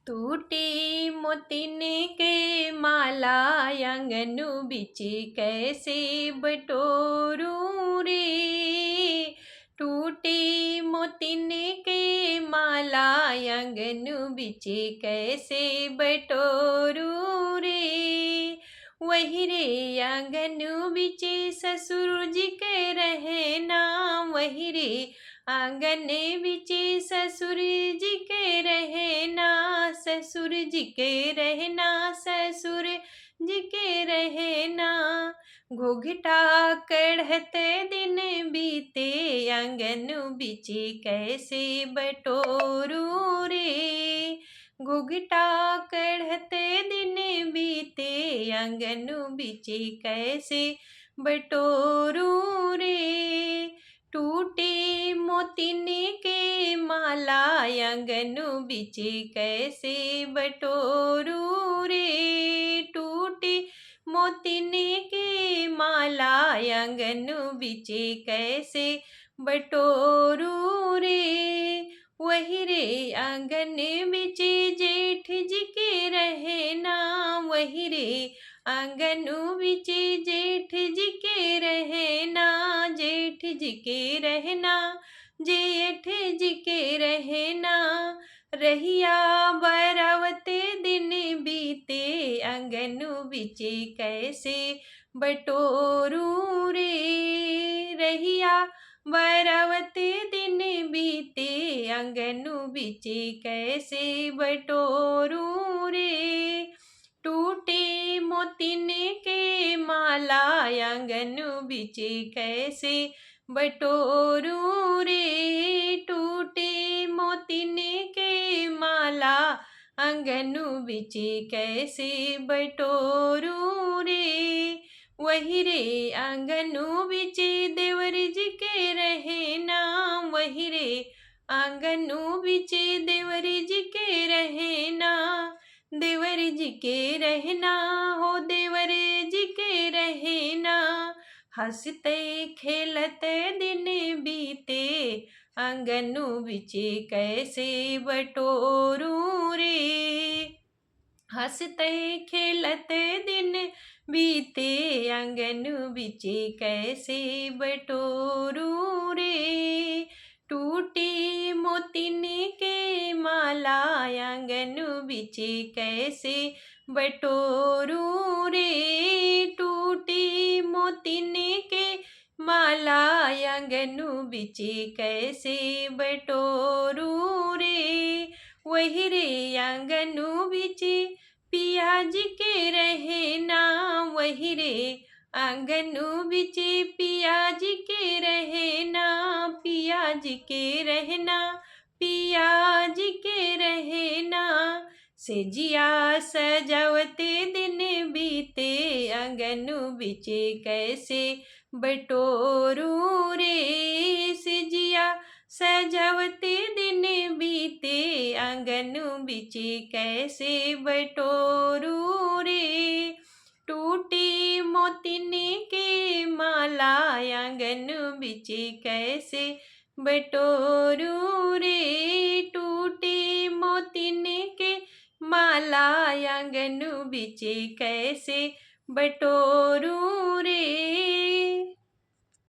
टूटी मोतिन के माला आंगन बिची कैसे बटोरूं रे। टूटी मोतिन के माला आंगन बिची कैसे बटोरूं रे। वही रे आंगन बिची ससुर जी के रहना, वही रे आंगन बिची ससुर जी के रहना, ससुर जी के रहना, ससुर जी के रहना। घुघटा कढ़ते दिन बीते आंगन बिची कैसे बटोरूं रे। घुघटा कढ़ते दिन बीते आंगन बिची कैसे बटोरूं रे। टूटी मोतिन के माला आंगन बिची कैसे बटोरूं रे। टूटी मोतिन के माला आंगन बिची कैसे बटोरूं रे। वही रे आंगन बिची जेठ जी के रहना, वही रे आंगन बिची जेठ जी के रहना, जेठ जी के रहना, जेठ जी के रहना। रहिया बरावते दिन बीते आंगन बिची कैसे बटोरूं रे। रहिया बरावते दिन बीते आंगन बिची कैसे बटोरूं रे। टूटे मोतिन के माला आंगन बिची कैसे बटोरूं रे। टूटे मोतिन के माला आंगन बिची कैसे बटोरूं रे। वही रे आंगन बिची देवर जी के रहना, वही रे आंगन बिची देवर जी के रहना, देवर जी के रहना हो देवर जी के रहना। हंसते खेलते दिन बीते आंगन बिची कैसे बटोरूं रे। हंसते खेलते दिन बीते आंगन बिची कैसे बटोरूं रे। टूटी मोतिन के माला आंगन बिची कैसे बटोरूं रे। टूटी मोतिन के माला आंगन बिची कैसे बटोरूं रे। वही रे आंगन बिची पिया जी के रहना, वही रे आंगन बिची पिया जी के रहना, पिया जी के रहना, पिया जी के रहना। सेजिया सजावते दिन बीते आंगन बिची कैसे बटोरूं रे। सेजिया सजावते दिन बीते आंगन बिची कैसे बटोरूं रे। टूटी मोतिन के माला आंगन बिची कैसे बटोरूं रे। टूटी मोतिन के माला आंगन बिची कैसे बटोरूं रे।